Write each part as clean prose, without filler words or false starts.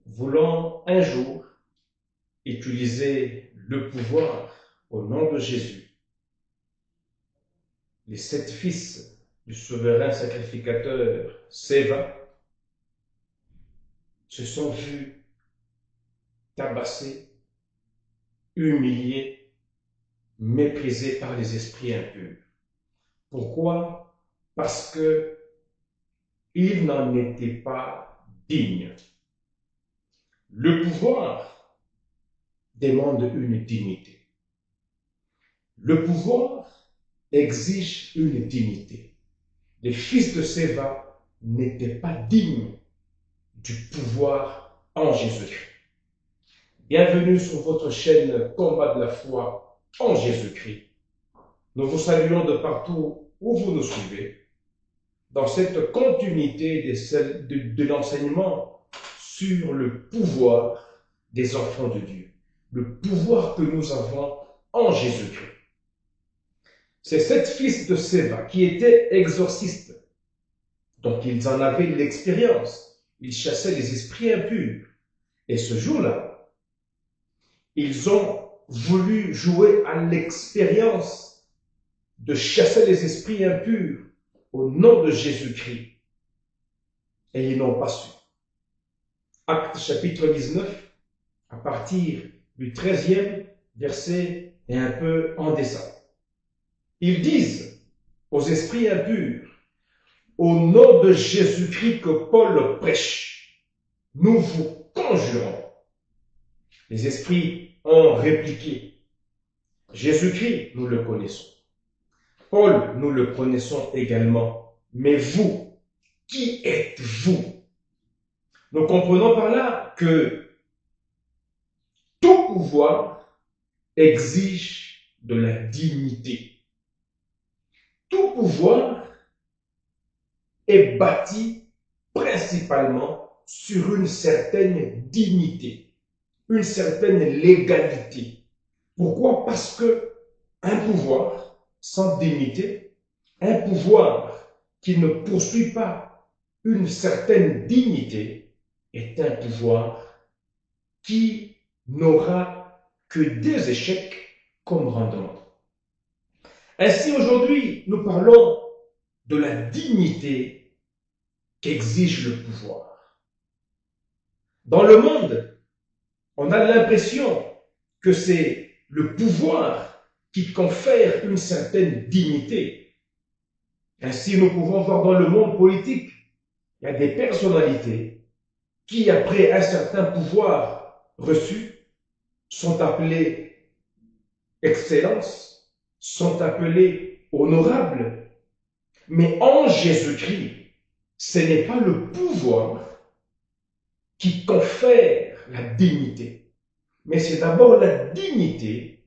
voulant un jour utiliser le pouvoir au nom de Jésus, les 7 fils du souverain sacrificateur Séva se sont vus tabassés, humiliés, méprisés par les esprits impurs. Pourquoi? Parce que ils n'en étaient pas dignes. Le pouvoir demande une dignité. Le pouvoir exige une dignité. Les fils de Séva n'étaient pas dignes du pouvoir en Jésus-Christ. Bienvenue sur votre chaîne Combat de la foi en Jésus-Christ. Nous vous saluons de partout où vous nous suivez, dans cette continuité de l'enseignement sur le pouvoir des enfants de Dieu, le pouvoir que nous avons en Jésus-Christ. Ces 7 fils de Séva qui étaient exorcistes, donc ils en avaient l'expérience, ils chassaient les esprits impurs. Et ce jour-là, ils ont voulu jouer à l'expérience de chasser les esprits impurs au nom de Jésus-Christ. Et ils n'ont pas su. Actes chapitre 19, à partir du 13e verset et un peu en descente. Ils disent aux esprits impurs, au nom de Jésus-Christ que Paul prêche, nous vous conjurons. Les esprits ont répliqué, Jésus-Christ, nous le connaissons. Paul, nous le connaissons également. Mais vous, qui êtes-vous? Nous comprenons par là que tout pouvoir exige de la dignité. Tout pouvoir est bâti principalement sur une certaine dignité, une certaine légalité. Pourquoi? Parce que un pouvoir sans dignité, un pouvoir qui ne poursuit pas une certaine dignité, est un pouvoir qui n'aura que des échecs comme rendement. Ainsi, aujourd'hui, nous parlons de la dignité qu'exige le pouvoir. Dans le monde, on a l'impression que c'est le pouvoir qui confère une certaine dignité. Ainsi, nous pouvons voir dans le monde politique, il y a des personnalités qui, après un certain pouvoir reçu, sont appelées excellences, sont appelées honorables. Mais en Jésus-Christ, ce n'est pas le pouvoir qui confère la dignité, mais c'est d'abord la dignité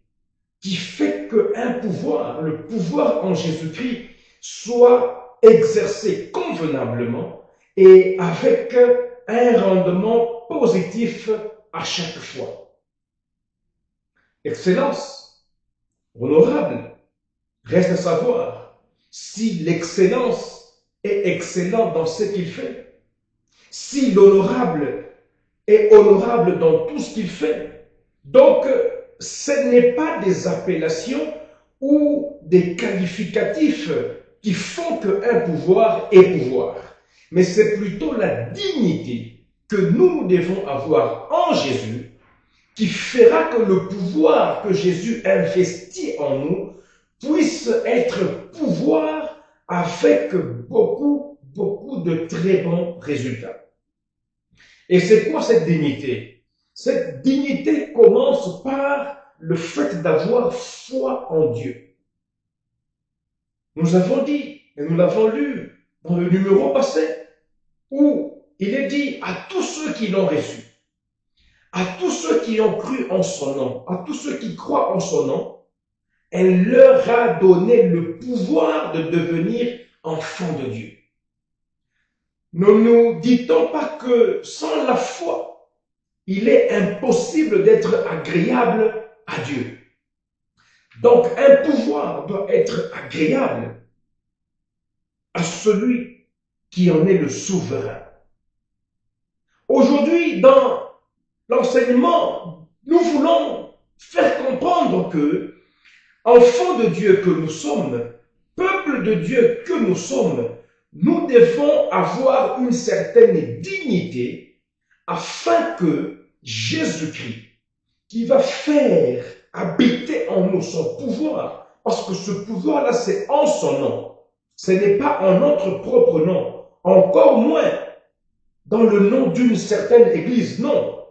qui fait qu'un pouvoir, le pouvoir en Jésus-Christ, soit exercé convenablement et avec un rendement positif à chaque fois. Excellence, honorable, reste à savoir si l'excellence est excellente dans ce qu'il fait, si l'honorable est honorable dans tout ce qu'il fait. Donc, ce n'est pas des appellations ou des qualificatifs qui font qu'un pouvoir est pouvoir, mais c'est plutôt la dignité que nous devons avoir en Jésus qui fera que le pouvoir que Jésus investit en nous puisse être pouvoir avec beaucoup de très bons résultats. Et c'est quoi cette dignité? Cette dignité commence par le fait d'avoir foi en Dieu. Nous avons dit, et nous l'avons lu dans le numéro passé, où il est dit à tous ceux qui l'ont reçu, à tous ceux qui ont cru en son nom, à tous ceux qui croient en son nom, elle leur a donné le pouvoir de devenir enfants de Dieu. Ne nous dit-on pas que sans la foi, il est impossible d'être agréable à Dieu. Donc un pouvoir doit être agréable à celui qui en est le souverain. Aujourd'hui, dans l'enseignement, nous voulons faire comprendre que, enfants de Dieu que nous sommes, peuple de Dieu que nous sommes, nous devons avoir une certaine dignité afin que Jésus-Christ, qui va faire habiter en nous son pouvoir, parce que ce pouvoir-là, c'est en son nom. Ce n'est pas en notre propre nom, encore moins dans le nom d'une certaine église, non.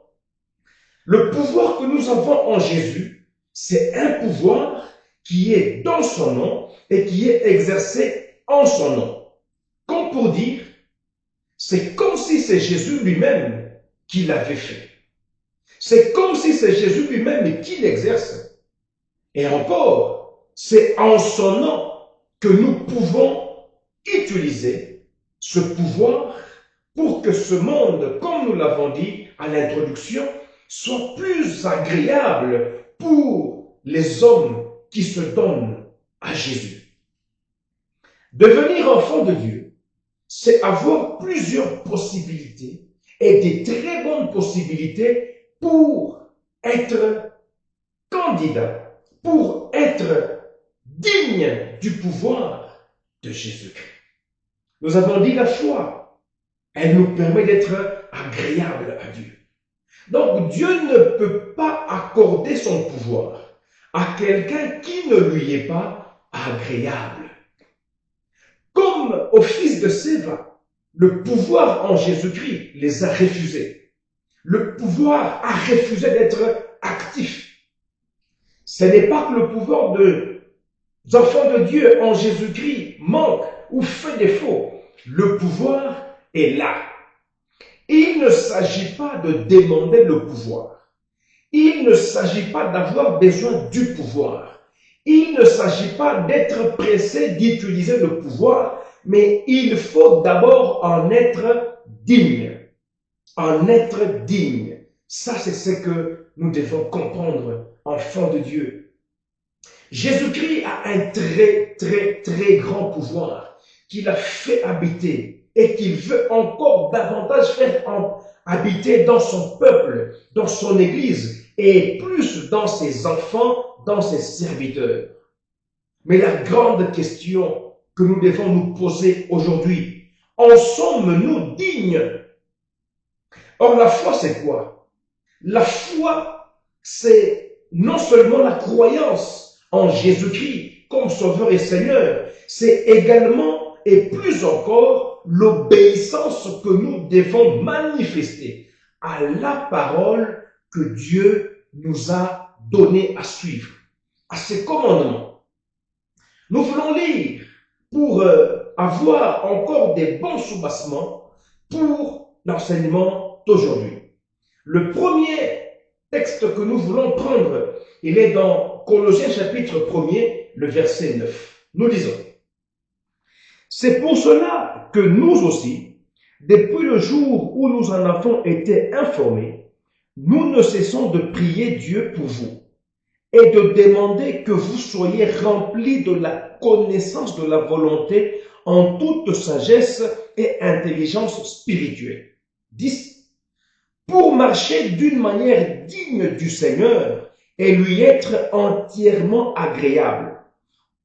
Le pouvoir que nous avons en Jésus, c'est un pouvoir qui est dans son nom et qui est exercé en son nom. Comme pour dire, c'est comme si c'est Jésus lui-même qui l'avait fait. C'est comme si c'est Jésus lui-même qui l'exerce. Et encore, c'est en son nom que nous pouvons utiliser ce pouvoir pour que ce monde, comme nous l'avons dit à l'introduction, soit plus agréable pour les hommes qui se donnent à Jésus. Devenir enfant de Dieu, c'est avoir plusieurs possibilités et des très bonnes possibilités pour être candidat, pour être digne du pouvoir de Jésus-Christ. Nous avons dit la foi, elle nous permet d'être agréable à Dieu. Donc Dieu ne peut pas accorder son pouvoir à quelqu'un qui ne lui est pas agréable. Comme au fils de Séva, le pouvoir en Jésus-Christ les a refusés. Le pouvoir a refusé d'être actif. Ce n'est pas que le pouvoir des enfants de Dieu en Jésus-Christ manque ou fait défaut. Le pouvoir est là. Il ne s'agit pas de demander le pouvoir. Il ne s'agit pas d'avoir besoin du pouvoir. Il ne s'agit pas d'être pressé d'utiliser le pouvoir, mais il faut d'abord en être digne. En être digne. Ça, c'est ce que nous devons comprendre, enfants de Dieu. Jésus-Christ a un très grand pouvoir qu'il a fait habiter et qu'il veut encore davantage faire habiter dans son peuple, dans son Église et plus dans ses enfants, dans ses serviteurs. Mais la grande question que nous devons nous poser aujourd'hui, en sommes-nous dignes? Or, la foi, c'est quoi? La foi, c'est non seulement la croyance en Jésus-Christ comme Sauveur et Seigneur, c'est également et plus encore l'obéissance que nous devons manifester à la parole que Dieu nous a donnée à suivre, à ses commandements. Nous voulons lire pour avoir encore des bons soubassements pour l'enseignement d'aujourd'hui. Le premier texte que nous voulons prendre, il est dans Colossiens chapitre 1er, le verset 9. Nous lisons. C'est pour cela que nous aussi, depuis le jour où nous en avons été informés, nous ne cessons de prier Dieu pour vous et de demander que vous soyez remplis de la connaissance de la volonté en toute sagesse et intelligence spirituelle. 10. Pour marcher d'une manière digne du Seigneur et lui être entièrement agréable,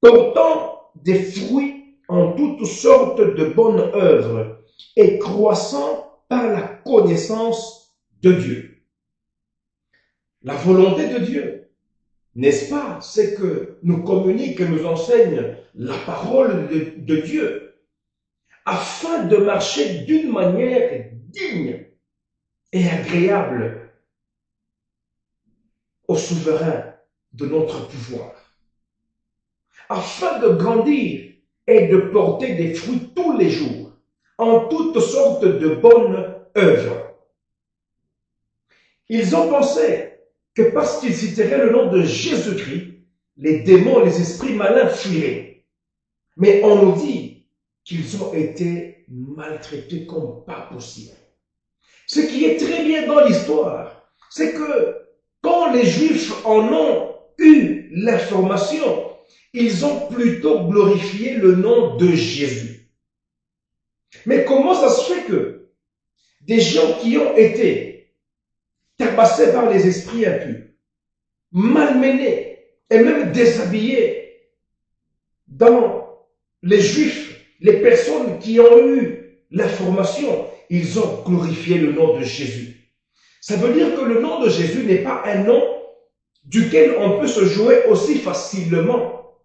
portant des fruits en toutes sortes de bonnes œuvres et croissant par la connaissance de Dieu. La volonté de Dieu, n'est-ce pas, c'est que nous communique et nous enseigne la parole de Dieu afin de marcher d'une manière digne et agréable au souverain de notre pouvoir, afin de grandir et de porter des fruits tous les jours, en toutes sortes de bonnes œuvres. Ils ont pensé que parce qu'ils citeraient le nom de Jésus-Christ, les démons, les esprits malins fuiraient. Mais on nous dit qu'ils ont été maltraités comme pas possible. Ce qui est très bien dans l'histoire, c'est que quand les Juifs en ont eu l'information, ils ont plutôt glorifié le nom de Jésus. Mais comment ça se fait que des gens qui ont été tabassés par les esprits impurs, malmenés et même déshabillés dans les Juifs, les personnes qui ont eu l'information, ils ont glorifié le nom de Jésus. Ça veut dire que le nom de Jésus n'est pas un nom duquel on peut se jouer aussi facilement.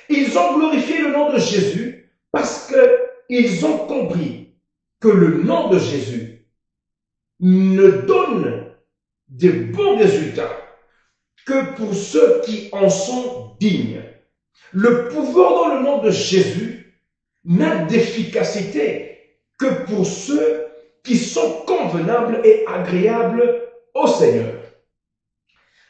Ils ont glorifié le nom de Jésus parce qu'ils ont compris que le nom de Jésus ne donne de bons résultats que pour ceux qui en sont dignes. Le pouvoir dans le nom de Jésus n'a d'efficacité que pour ceux qui sont convenables et agréables au Seigneur.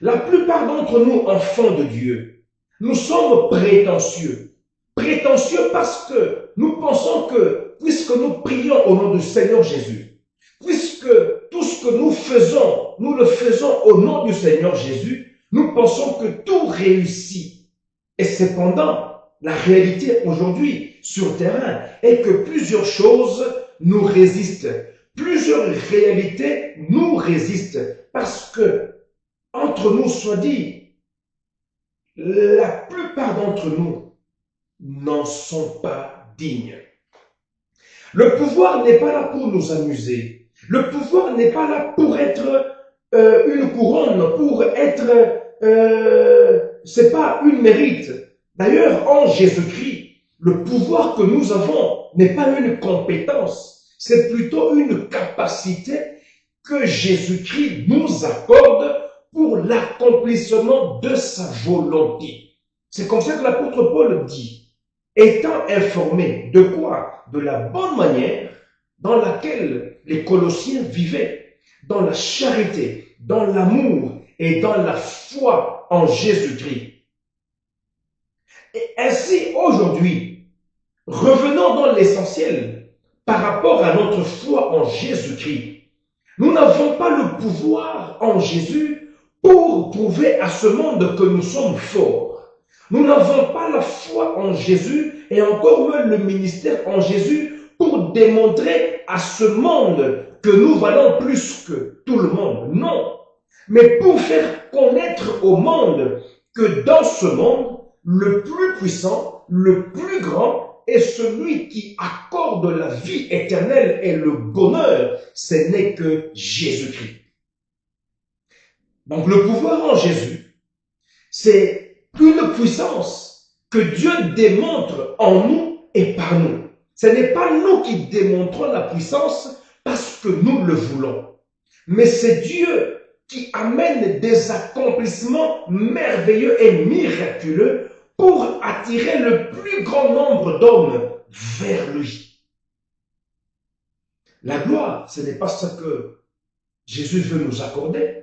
La plupart d'entre nous, enfants de Dieu, nous sommes prétentieux. Prétentieux parce que nous pensons que, puisque nous prions au nom du Seigneur Jésus, puisque tout ce que nous faisons, nous le faisons au nom du Seigneur Jésus, nous pensons que tout réussit. Et cependant, la réalité aujourd'hui sur le terrain est que plusieurs choses nous résistent. Plusieurs réalités nous résistent parce que, entre nous soit dit, la plupart d'entre nous n'en sont pas dignes. Le pouvoir n'est pas là pour nous amuser. Le pouvoir n'est pas là pour être une couronne, pour être... c'est pas une mérite. D'ailleurs, en Jésus-Christ, le pouvoir que nous avons n'est pas une compétence, c'est plutôt une capacité que Jésus-Christ nous accorde pour l'accomplissement de sa volonté. C'est comme ça que l'apôtre Paul dit, étant informé de quoi? De la bonne manière dans laquelle les Colossiens vivaient, dans la charité, dans l'amour et dans la foi en Jésus-Christ. Et ainsi, aujourd'hui, revenons dans l'essentiel par rapport à notre foi en Jésus-Christ. Nous n'avons pas le pouvoir en Jésus pour prouver à ce monde que nous sommes forts. Nous n'avons pas la foi en Jésus et encore moins le ministère en Jésus pour démontrer à ce monde que nous valons plus que tout le monde. Non. Mais pour faire connaître au monde que dans ce monde, le plus puissant, le plus grand est celui qui accorde la vie éternelle et le bonheur. Ce n'est que Jésus-Christ. Donc le pouvoir en Jésus, c'est une puissance que Dieu démontre en nous et par nous. Ce n'est pas nous qui démontrons la puissance parce que nous le voulons, mais c'est Dieu qui amène des accomplissements merveilleux et miraculeux pour attirer le plus grand nombre d'hommes vers lui. La gloire, ce n'est pas ce que Jésus veut nous accorder.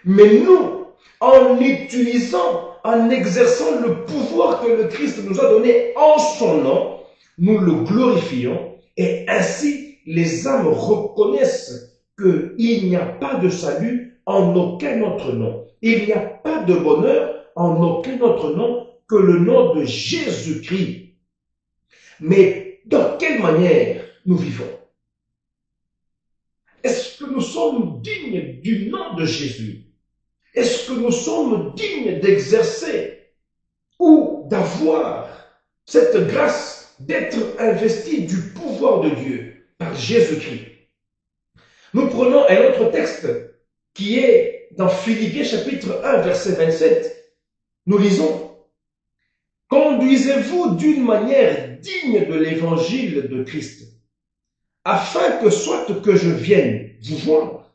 Mais nous, en utilisant, en exerçant le pouvoir que le Christ nous a donné en son nom, nous le glorifions et ainsi les âmes reconnaissent qu'il n'y a pas de salut en aucun autre nom. Il n'y a pas de bonheur en aucun autre nom que le nom de Jésus-Christ. Mais dans quelle manière nous vivons? Est-ce que nous sommes dignes du nom de Jésus? Est-ce que nous sommes dignes d'exercer ou d'avoir cette grâce d'être investis du pouvoir de Dieu par Jésus-Christ? Nous prenons un autre texte qui est dans Philippiens chapitre 1 verset 27. Nous lisons: conduisez-vous d'une manière digne de l'évangile de Christ, afin que soit que je vienne vous voir,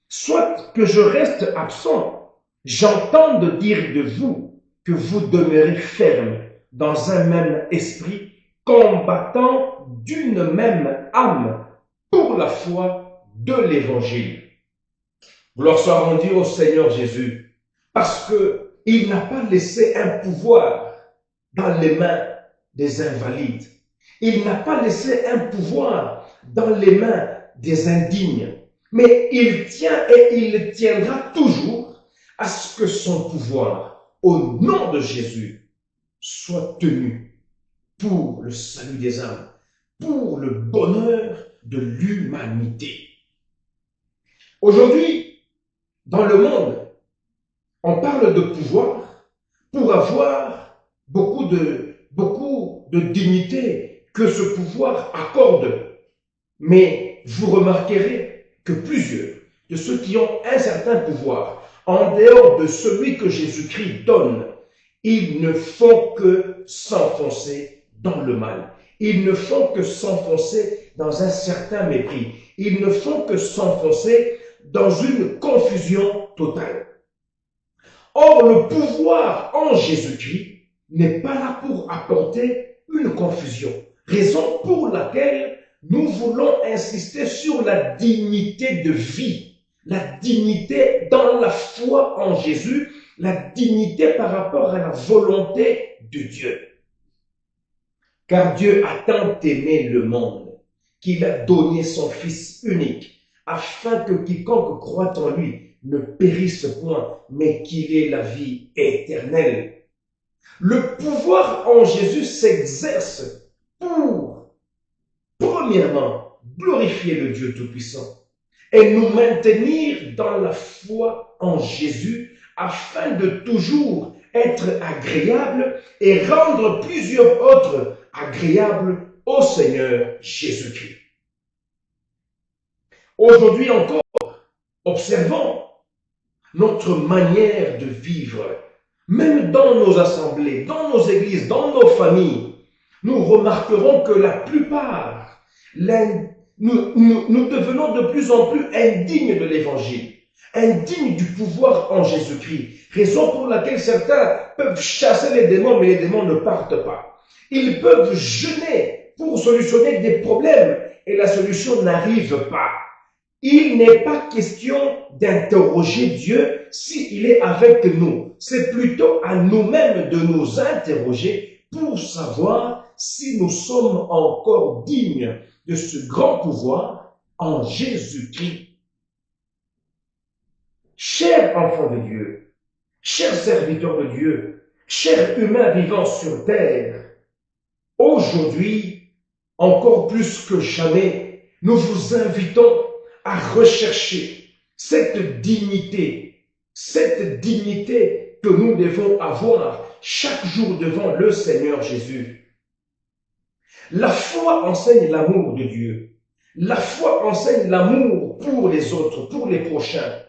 soit que je reste absent, j'entende dire de vous que vous demeurez ferme dans un même esprit, combattant d'une même âme pour la foi de l'évangile. Gloire soit rendue au Seigneur Jésus, parce qu'il n'a pas laissé un pouvoir dans les mains des invalides. Il n'a pas laissé un pouvoir dans les mains des indignes. Mais il tient et il tiendra toujours à ce que son pouvoir, au nom de Jésus, soit tenu pour le salut des âmes, pour le bonheur de l'humanité. Aujourd'hui, dans le monde, on parle de pouvoir pour avoir beaucoup de dignité que ce pouvoir accorde. Mais vous remarquerez que plusieurs de ceux qui ont un certain pouvoir, en dehors de celui que Jésus-Christ donne, ils ne font que s'enfoncer dans le mal. Ils ne font que s'enfoncer dans un certain mépris. Ils ne font que s'enfoncer dans une confusion totale. Or, le pouvoir en Jésus-Christ n'est pas là pour apporter une confusion. Raison pour laquelle nous voulons insister sur la dignité de vie, la dignité dans la foi en Jésus, la dignité par rapport à la volonté de Dieu. Car Dieu a tant aimé le monde qu'il a donné son Fils unique, afin que quiconque croit en lui ne périsse point, mais qu'il ait la vie éternelle. Le pouvoir en Jésus s'exerce pour, premièrement, glorifier le Dieu Tout-Puissant et nous maintenir dans la foi en Jésus afin de toujours être agréable et rendre plusieurs autres agréables au Seigneur Jésus-Christ. Aujourd'hui encore, observons notre manière de vivre, même dans nos assemblées, dans nos églises, dans nos familles. Nous remarquerons que la plupart, nous devenons de plus en plus indignes de l'évangile, indignes du pouvoir en Jésus-Christ. Raison pour laquelle certains peuvent chasser les démons, mais les démons ne partent pas. Ils peuvent jeûner pour solutionner des problèmes et la solution n'arrive pas. Il n'est pas question d'interroger Dieu s'il est avec nous. C'est plutôt à nous-mêmes de nous interroger pour savoir si nous sommes encore dignes de ce grand pouvoir en Jésus-Christ. Chers enfants de Dieu, chers serviteurs de Dieu, chers humains vivant sur terre, aujourd'hui, encore plus que jamais, nous vous invitons à rechercher cette dignité que nous devons avoir chaque jour devant le Seigneur Jésus. La foi enseigne l'amour de Dieu. La foi enseigne l'amour pour les autres, pour les prochains.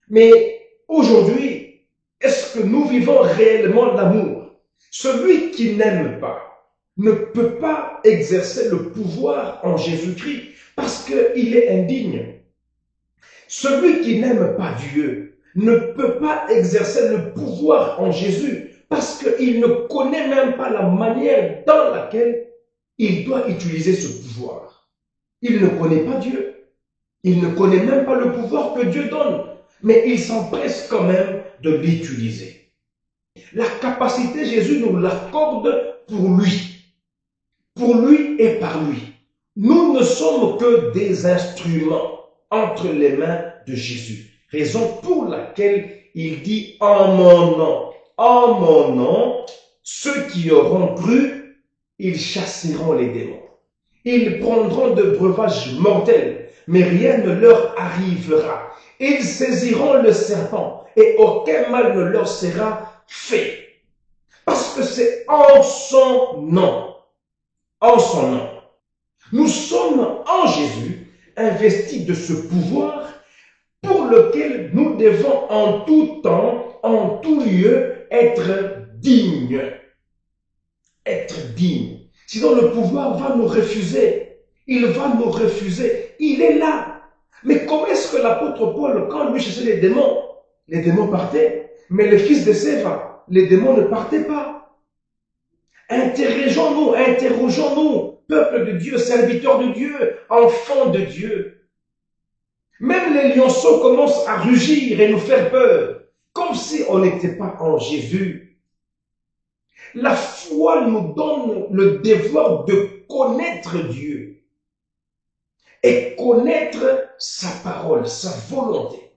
Mais aujourd'hui, est-ce que nous vivons réellement l'amour? Celui qui n'aime pas ne peut pas exercer le pouvoir en Jésus-Christ parce qu'il est indigne. Celui qui n'aime pas Dieu ne peut pas exercer le pouvoir en Jésus parce qu'il ne connaît même pas la manière dans laquelle il doit utiliser ce pouvoir. Il ne connaît pas Dieu. Il ne connaît même pas le pouvoir que Dieu donne, mais il s'empresse quand même de l'utiliser. La capacité, Jésus nous l'accorde pour lui et par lui. Nous ne sommes que des instruments entre les mains de Jésus. Raison pour laquelle il dit en mon nom, ceux qui auront cru, ils chasseront les démons. Ils prendront de breuvages mortels, mais rien ne leur arrivera. Ils saisiront le serpent et aucun mal ne leur sera fait. Parce que c'est en son nom. Nous sommes en Jésus investis de ce pouvoir pour lequel nous devons en tout temps, en tout lieu, être dignes. Être dignes. Sinon le pouvoir va nous refuser. Il va nous refuser. Il est là. Mais comment est-ce que l'apôtre Paul, quand lui chassait les démons partaient. Mais le fils de Séva, les démons ne partaient pas. Interrogeons-nous, peuple de Dieu, serviteurs de Dieu, enfants de Dieu. Même les lionceaux commencent à rugir et nous faire peur, comme si on n'était pas en Jésus. La foi nous donne le devoir de connaître Dieu et connaître sa parole, sa volonté.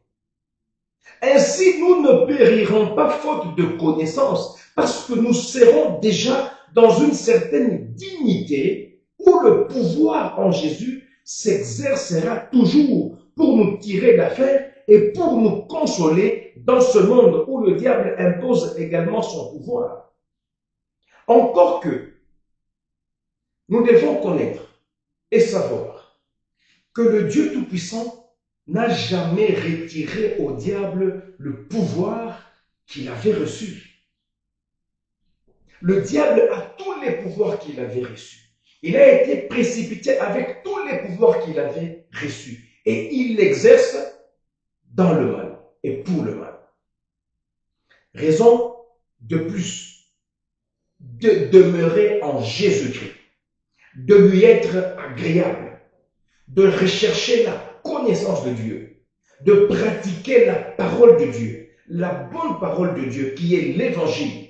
Ainsi, nous ne périrons pas faute de connaissance, parce que nous serons déjà dans une certaine dignité où le pouvoir en Jésus s'exercera toujours pour nous tirer d'affaire et pour nous consoler dans ce monde où le diable impose également son pouvoir. Encore que nous devons connaître et savoir que le Dieu Tout-Puissant n'a jamais retiré au diable le pouvoir qu'il avait reçu. Le diable a tous les pouvoirs qu'il avait reçus. Il a été précipité avec tous les pouvoirs qu'il avait reçus. Et il l'exerce dans le mal et pour le mal. Raison de plus de demeurer en Jésus-Christ, de lui être agréable, de rechercher la connaissance de Dieu, de pratiquer la parole de Dieu, la bonne parole de Dieu qui est l'évangile,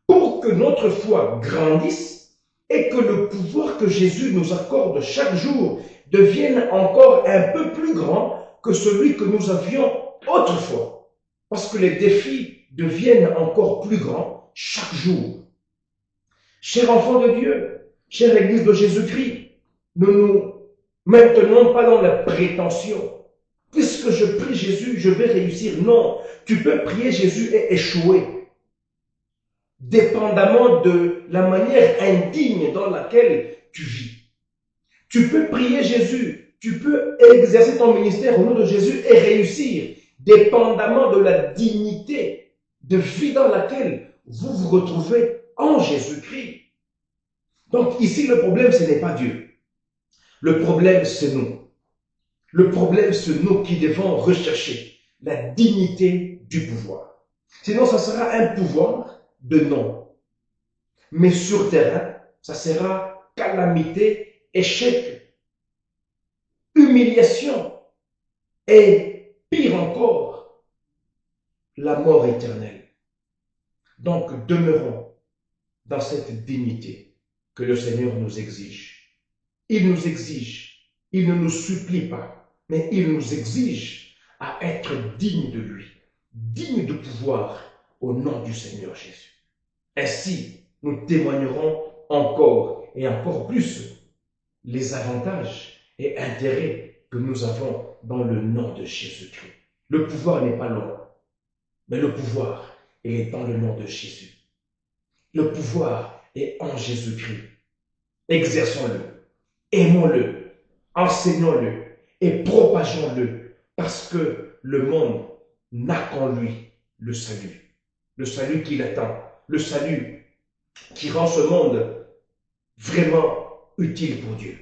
pour que notre foi grandisse et que le pouvoir que Jésus nous accorde chaque jour devienne encore un peu plus grand que celui que nous avions autrefois. Parce que les défis deviennent encore plus grands chaque jour. Chers enfants de Dieu, chère Église de Jésus-Christ, ne nous maintenons pas dans la prétention. Puisque je prie Jésus, je vais réussir. Non, tu peux prier Jésus et échouer. Dépendamment de la manière indigne dans laquelle tu vis. Tu peux prier Jésus, tu peux exercer ton ministère au nom de Jésus et réussir, dépendamment de la dignité de vie dans laquelle vous vous retrouvez en Jésus-Christ. Donc ici, le problème, ce n'est pas Dieu. Le problème, c'est nous. Le problème, c'est nous qui devons rechercher la dignité du pouvoir. Sinon, ça sera un pouvoir de nom. Mais sur terrain, ça sera calamité, échec, humiliation et pire encore, la mort éternelle. Donc, demeurons dans cette dignité que le Seigneur nous exige. Il nous exige, il ne nous supplie pas, mais il nous exige à être dignes de lui, dignes de pouvoir au nom du Seigneur Jésus. Ainsi, nous témoignerons encore et encore plus les avantages et intérêts que nous avons dans le nom de Jésus-Christ. Le pouvoir n'est pas loin, mais le pouvoir, il est dans le nom de Jésus. Le pouvoir est en Jésus-Christ. Exerçons-le, aimons-le, enseignons-le et propageons-le parce que le monde n'a qu'en lui le salut qu'il attend, le salut qui rend ce monde vraiment utile pour Dieu.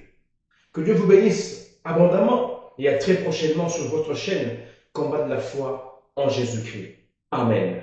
Que Dieu vous bénisse abondamment et à très prochainement sur votre chaîne Combat de la foi en Jésus-Christ. Amen.